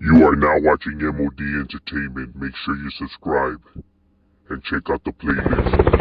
You are now watching M.O.D. Entertainment. Make sure you subscribe and check out the playlist.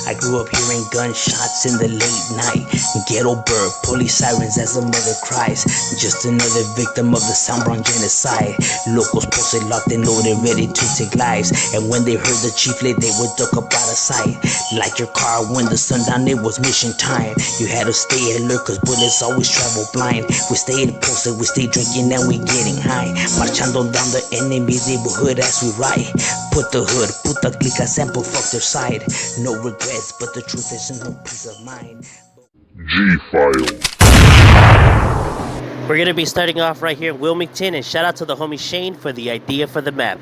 I grew up hearing gunshots in the late night. Ghetto bird, police sirens as a mother cries. Just another victim of the Soundbrown genocide. Locals posted, locked and loaded, ready to take lives. And when they heard the chief late, they would duck up out of sight. Like your car when the sundown, it was mission time. You had to stay alert cause bullets always travel blind. We stayed posted, we stayed drinking and we getting high. Marchando down the enemy's neighborhood as we ride. Put the hood, put the glica sample, fuck their side. No regrets, but the truth is no peace of mind. G-File. We're going to be starting off right here in Wilmington, and shout out to the homie Shane for the idea for the map.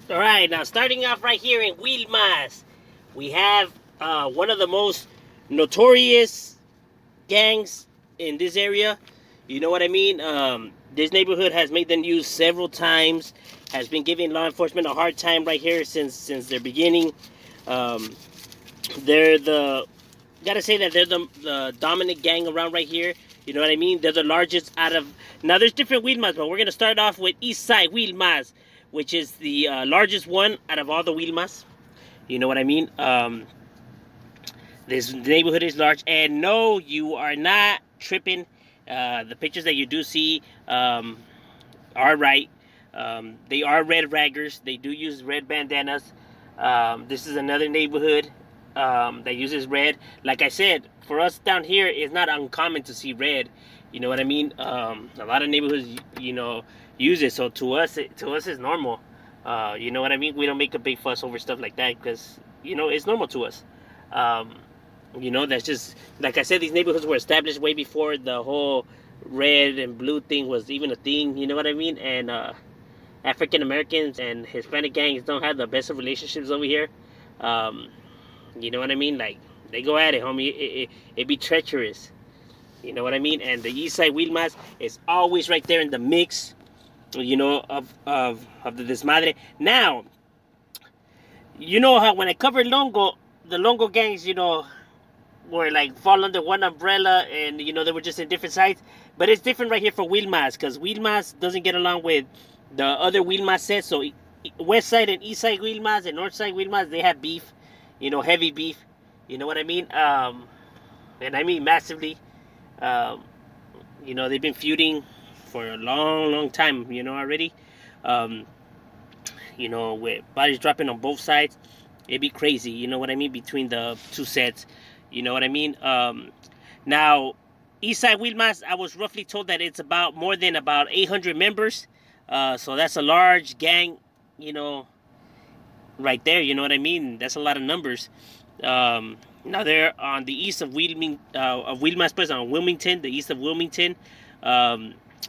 Alright, now starting off right here in Wilmas, we have one of the most notorious gangs in this area. You know what I mean? This neighborhood has made the news several times, has been giving law enforcement a hard time right here since their beginning. They're the dominant gang around right here. You know what I mean? They're the largest out of... Now, there's different Wilmas, but we're going to start off with East Side Wilmas, which is the largest one out of all the Wilmas. You know what I mean? This neighborhood is large. And no, you are not tripping. The pictures that you do see are right. They are red raggers. They do use red bandanas. This is another neighborhood that uses red. Like I said, for us down here, it's not uncommon to see red. You know what I mean? A lot of neighborhoods, use it. So to us it's normal. You know what I mean? We don't make a big fuss over stuff like that because, it's normal to us. That's just, like I said, these neighborhoods were established way before the whole red and blue thing was even a thing. You know what I mean? And African Americans and Hispanic gangs don't have the best of relationships over here. You know what I mean? Like, they go at it, homie. It be treacherous. You know what I mean? And the East Side Wilmas is always right there in the mix, of the desmadre. Now, you know how when I covered Longo, the Longo gangs, were like fall under one umbrella, and they were just in different sides. But it's different right here for Wilmas, because Wilmas doesn't get along with the other Wilmas sets. So West Side and East Side Wilmas and North Side Wilmas, they have beef, heavy beef. You know what I mean? And I mean massively. They've been feuding for a long time, already. With bodies dropping on both sides. It'd be crazy, you know what I mean, between the two sets. You know what I mean? Now, Eastside Wilmas, I was roughly told that it's more than 800 members. So that's a large gang, right there. You know what I mean? That's a lot of numbers. Now they're on the east of Wilmas, pues, on Wilmington, the east of Wilmington.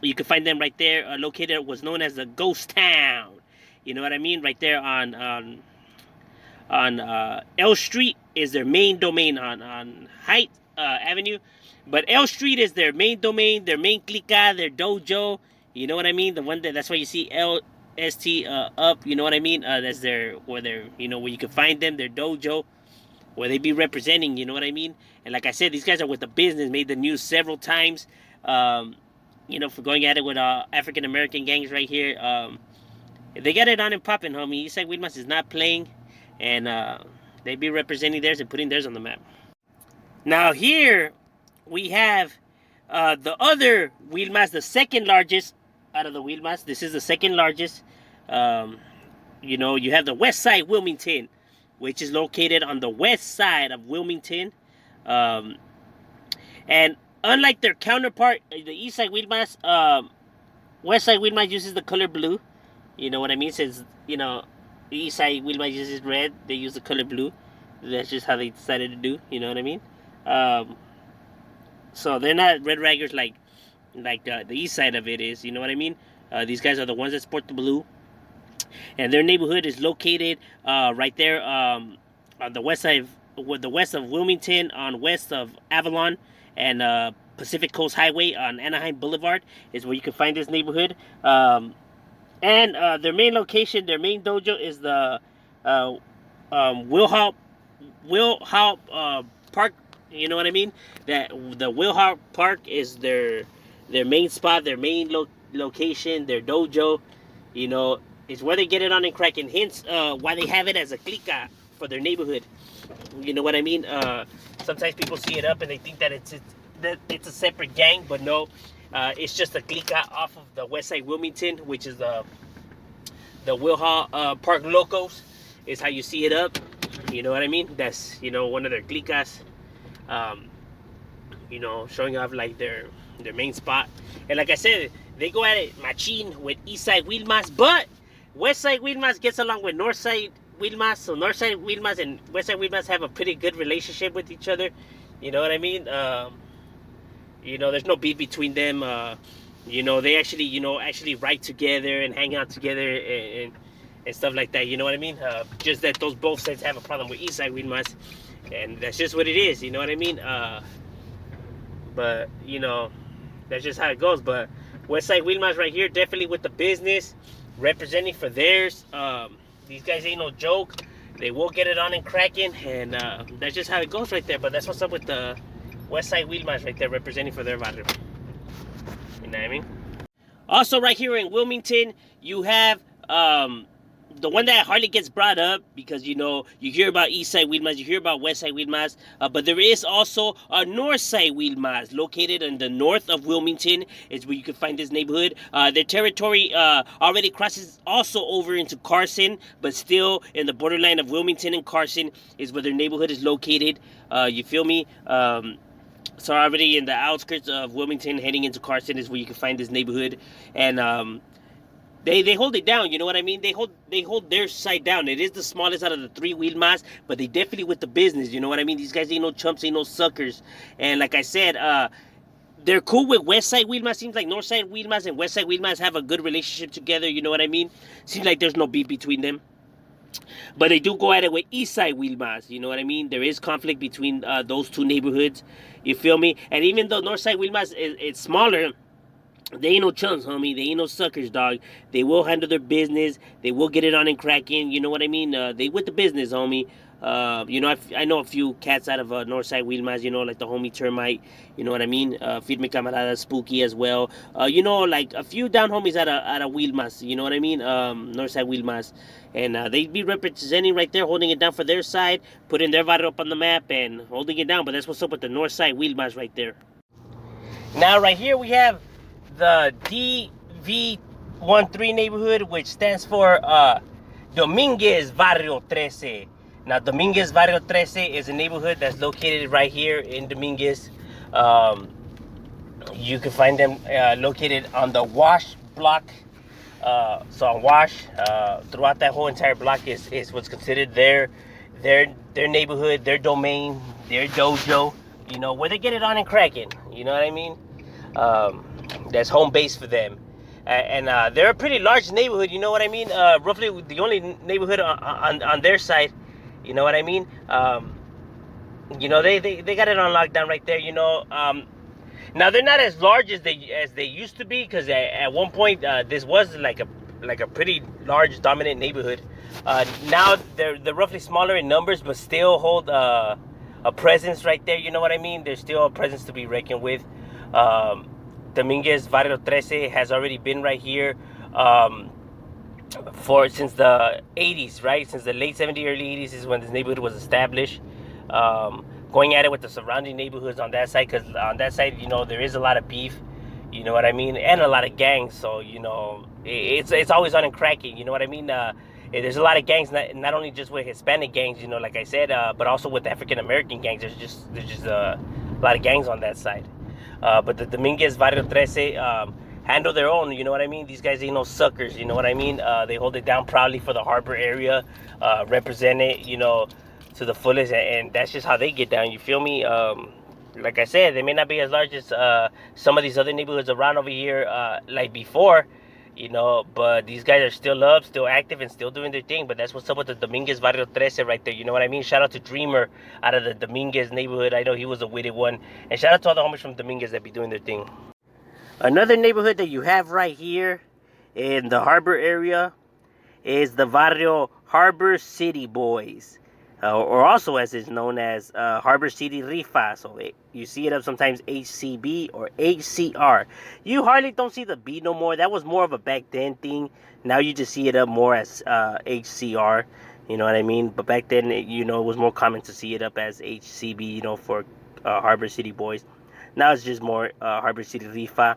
You can find them right there, located was known as the Ghost Town. You know what I mean? Right there on L Street is their main domain on Height Avenue, but L Street is their main domain, their main clica, their dojo. You know what I mean? The one that's why you see LST up. You know what I mean? That's where you can find them, their dojo, where they be representing. You know what I mean? And like I said, these guys are with the business, made the news several times. For going at it with African American gangs right here. They got it on and popping, homie. Eastside Wilmas is not playing. And they be representing theirs and putting theirs on the map. Now here we have the other Wilmas, the second largest out of the Wilmas. This is the second largest. You have the West Side Wilmington, which is located on the west side of Wilmington. And unlike their counterpart, the East Side Wilmas, West Side Wilmas uses the color blue. You know what I mean? Since, the East Side Wilmas uses red, they use the color blue. That's just how they decided to do. You know what I mean? So they're not red raggers like the East Side of it is. You know what I mean? These guys are the ones that sport the blue. And their neighborhood is located right there on the west side, the west of Wilmington, on west of Avalon, and Pacific Coast Highway on Anaheim Boulevard is where you can find this neighborhood. And their main location, their main dojo is the Wilhalt Wilhoit Park. You know what I mean? That the Wilhoit Park is their main spot, their main location, their dojo. You know, it's where they get it on and cracking. Hence, why they have it as a clica for their neighborhood. You know what I mean? Sometimes people see it up and they think that it's a separate gang, but no, it's just a clica off of the West Side Wilmington, which is the Wilhaw Park Locos. Is how you see it up. You know what I mean? That's, you know, one of their clicas. You know, showing off like their main spot. And like I said, they go at it machine with East Side Wilmas, but West Side Wilmas gets along with North Side Wilmas. So North Side Wilmas and West Side Wilmas have a pretty good relationship with each other. You know what I mean? You know, there's no beef between them. You know, they actually ride together and hang out together and stuff like that. You know what I mean? Just that those both sides have a problem with East Side Wilmas, and that's just what it is. You know what I mean? But you know, that's just how it goes. But West Side Wilmas right here, definitely with the business, representing for theirs. These guys ain't no joke. They will get it on and cracking, and that's just how it goes right there. But that's what's up with the West Side Wilmas right there, representing for their barrio. You know what I mean? Also, right here in Wilmington, you have the one that hardly gets brought up because, you know, you hear about East Side Wilmas, you hear about West Side Wilmas, but there is also a North Side Wilmas located in the north of Wilmington. Is where you can find this neighborhood. Their territory already crosses also over into Carson, but still in the borderline of Wilmington and Carson is where their neighborhood is located. You feel me? So already in the outskirts of Wilmington, heading into Carson is where you can find this neighborhood, and they hold it down. You know what I mean? They hold their side down. It is the smallest out of the three Wilmas, but they definitely with the business. You know what I mean? These guys ain't no chumps, ain't no suckers. And like I said, they're cool with West Side Wilmas. Seems like North Side Wilmas and West Side Wilmas have a good relationship together. You know what I mean? Seems like there's no beef between them. But they do go at it with East Side Wilmas. You know what I mean? There is conflict between those two neighborhoods. You feel me? And even though North Side Wilmas is smaller, they ain't no chumps, homie. They ain't no suckers, dog. They will handle their business. They will get it on and cracking. You know what I mean? They with the business, homie. You know, I know a few cats out of Northside Wilmas, you know, like the homie Termite, you know what I mean? Firme Camarada, Spooky as well. You know, like a few down homies out of Wilmas, you know what I mean? Northside Wilmas. And they be representing right there, holding it down for their side, putting their barrio up on the map and holding it down. But that's what's up with the Northside Wilmas right there. Now, right here we have the DV13 neighborhood, which stands for Dominguez Barrio 13. Now, Dominguez Barrio 13 is a neighborhood that's located right here in Dominguez. You can find them located on the Wash block. So on Wash, throughout that whole entire block is what's considered their neighborhood, their domain, their dojo. You know, where they get it on and cracking. You know what I mean? That's home base for them. And they're a pretty large neighborhood, you know what I mean? Roughly the only neighborhood on their side, you know what I mean? You know, they got it on lockdown right there, you know. Now they're not as large as they used to be, because at one point this was like a pretty large dominant neighborhood. Now they're roughly smaller in numbers, but still hold a presence right there, you know what I mean? There's still a presence to be reckoned with. Dominguez Barrio 13 has already been right here since the 80s, right? Since the late 70s, early 80s is when this neighborhood was established. Going at it with the surrounding neighborhoods on that side, because on that side, you know, there is a lot of beef, you know what I mean, and a lot of gangs. So, you know, it's always on and cracking, you know what I mean. There's a lot of gangs, not only just with Hispanic gangs, you know, like I said, but also with African American gangs. There's just a lot of gangs on that side. But the Dominguez Barrio 13 handle their own, you know what I mean? These guys ain't no suckers, you know what I mean? They hold it down proudly for the harbor area, represent it, you know, to the fullest, and that's just how they get down, you feel me? Like I said, they may not be as large as some of these other neighborhoods around over here like before, you know, but these guys are still up, still active, and still doing their thing. But that's what's up with the Dominguez Barrio 13 right there, you know what I mean? Shout out to Dreamer out of the Dominguez neighborhood. I know he was a witty one. And shout out to all the homies from Dominguez that be doing their thing. Another neighborhood that you have right here in the harbor area is the Barrio Harbor City Boys. or also as it's known as Harbor City Rifa. So you see it up sometimes HCB or HCR. You hardly don't see the B no more. That was more of a back then thing. Now you just see it up more as HCR. You know what I mean? But back then, it was more common to see it up as HCB. For Harbor City Boys. Now it's just more Harbor City Rifa.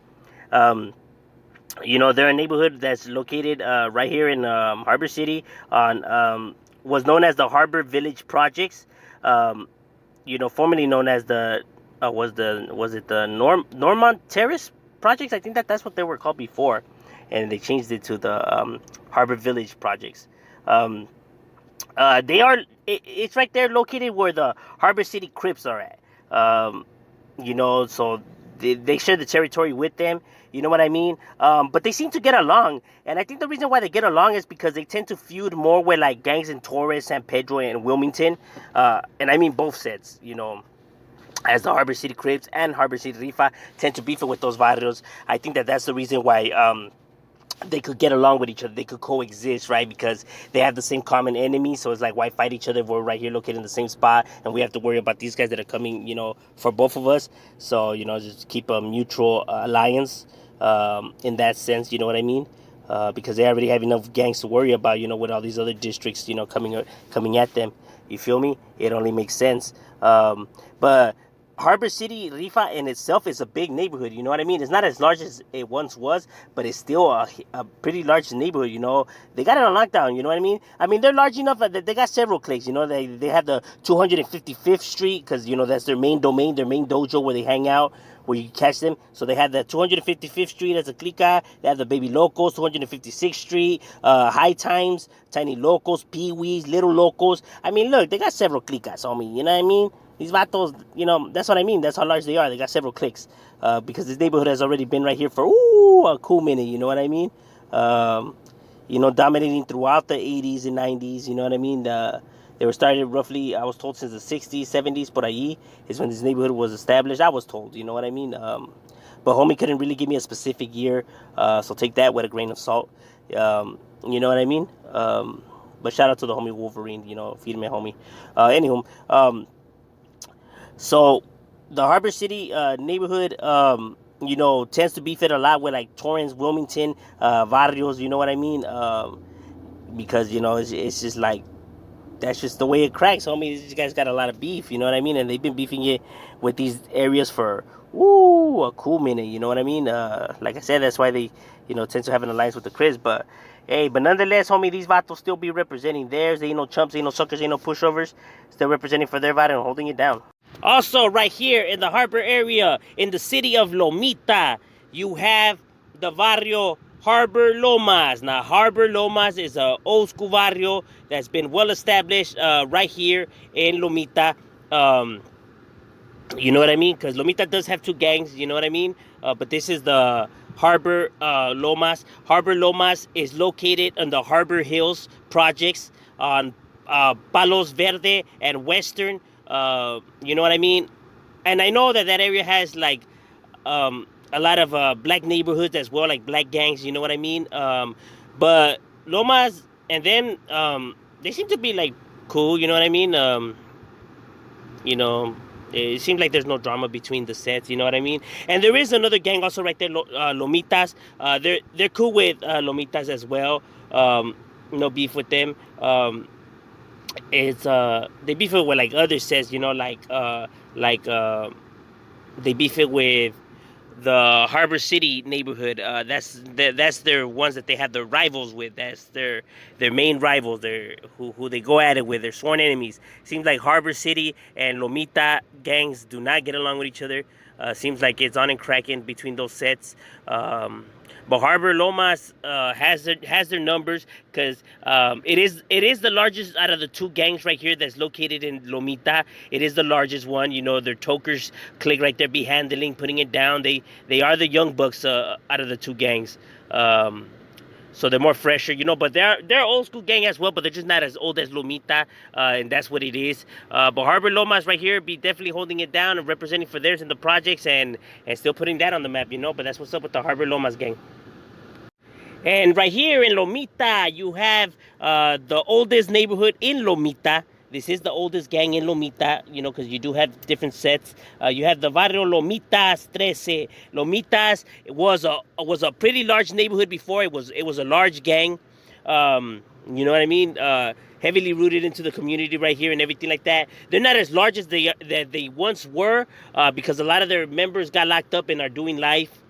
They're a neighborhood that's located right here in Harbor City on was known as the Harbor Village Projects. Formerly known as the was it the Normand Terrace Projects? I think that's what they were called before, and they changed it to the Harbor Village Projects. It's right there located where the Harbor City Crips are at. So they share the territory with them. You know what I mean? But they seem to get along, and I think the reason why they get along is because they tend to feud more with like gangs in Torres, San Pedro, and Wilmington. And I mean both sets. As the Harbor City Crips and Harbor City Rifa tend to beef it with those barrios. I think that's the reason why they could get along with each other. They could coexist, right? Because they have the same common enemy. So it's like, why fight each other if we're right here located in the same spot and we have to worry about these guys that are coming, for both of us. So, just keep a mutual alliance in that sense, you know what I mean? Because they already have enough gangs to worry about, with all these other districts, coming at them. You feel me? It only makes sense. But Harbor City Rifa in itself is a big neighborhood, you know what I mean? It's not as large as it once was, but it's still a pretty large neighborhood, They got it on lockdown, you know what I mean? I mean, they're large enough that they got several cliques, They have the 255th Street, because, that's their main domain, their main dojo where they hang out, where you catch them. So they have the 255th Street as a clica. They have the Baby Locos, 256th Street, High Times, Tiny Locos, Pee-wees, Little Locos. I mean, look, they got several clicas, homie, you know what I mean? These vatos, that's what I mean. That's how large they are. They got several cliques. Because this neighborhood has already been right here for, a cool minute, you know what I mean? Dominating throughout the 80s and 90s, you know what I mean? They were started roughly, I was told, since the 60s, 70s, por ahí, is when this neighborhood was established. I was told, you know what I mean? But homie couldn't really give me a specific year, so take that with a grain of salt. You know what I mean? But shout out to the homie Wolverine, feed me, homie. Anywho, so the Harbor City neighborhood, tends to beef it a lot with like Torrance, Wilmington, barrios, you know what I mean? Because, it's just like, that's just the way it cracks, homie. These guys got a lot of beef, you know what I mean? And they've been beefing it with these areas for, a cool minute, you know what I mean? Like I said, that's why they, tend to have an alliance with the Crips. But, hey, nonetheless, homie, these vatos still be representing theirs. They ain't no chumps, ain't no suckers, ain't no pushovers. Still representing for their vato and holding it down. Also, right here in the harbor area, in the city of Lomita, you have the barrio Harbor Lomas. Now, Harbor Lomas is an old school barrio that's been well established right here in Lomita. You know what I mean? Because Lomita does have two gangs, you know what I mean? But this is the Harbor Lomas. Harbor Lomas is located in the Harbor Hills projects on Palos Verde and Western. You know what I mean? And I know that area has like a lot of black neighborhoods as well, like black gangs, you know what I mean? But Lomas and then they seem to be like cool, you know what I mean? It seems like there's no drama between the sets, you know what I mean? And there is another gang also right there, Lomitas. They're cool with Lomitas as well. No beef with them. It's they beef it with like other sets, they beef it with the Harbor City neighborhood. That's their ones that they have their rivals with. That's their main rivals. Who they go at it with. Their sworn enemies. Seems like Harbor City and Lomita gangs do not get along with each other. Seems like it's on and cracking between those sets. But Harbor Lomas has their numbers because it is the largest out of the two gangs right here that's located in Lomita. It is the largest one. Their tokers click right there, be handling, putting it down. They are the young bucks out of the two gangs. So they're more fresher, but they're old school gang as well, but they're just not as old as Lomita, and that's what it is. But Harbor Lomas right here be definitely holding it down and representing for theirs in the projects and still putting that on the map, but that's what's up with the Harbor Lomas gang. And right here in Lomita, you have the oldest neighborhood in Lomita. This is the oldest gang in Lomita, you know, because you do have different sets. You have the Barrio Lomitas 13. Lomitas was a pretty large neighborhood before. It was a large gang. You know what I mean? Heavily rooted into the community right here and everything like that. They're not as large as they once were, because a lot of their members got locked up and are doing life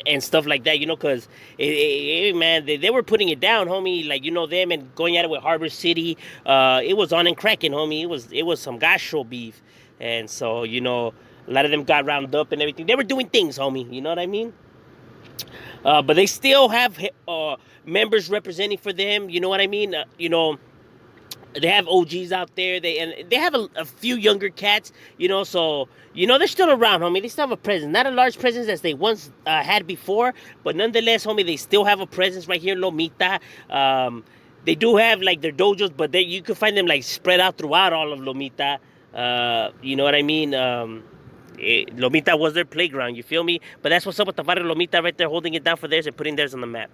and stuff like that, you know, because man, they were putting it down, homie, like, you know, them and going at it with Harbor City. It was on and cracking, homie. It was some gacho beef. And so, you know, a lot of them got rounded up and everything. They were doing things, homie, you know what I mean? But they still have members representing for them, you know what I mean? You know, they have OGs out there. They have a few younger cats, you know. So, you know, they're still around, homie. They still have a presence, not a large presence as they once had before, but nonetheless, homie, they still have a presence right here in Lomita. They do have like their dojos, but you can find them like spread out throughout all of Lomita. You know what I mean? Lomita was their playground. You feel me? But that's what's up with the Barrio Lomita right there, holding it down for theirs and putting theirs on the map.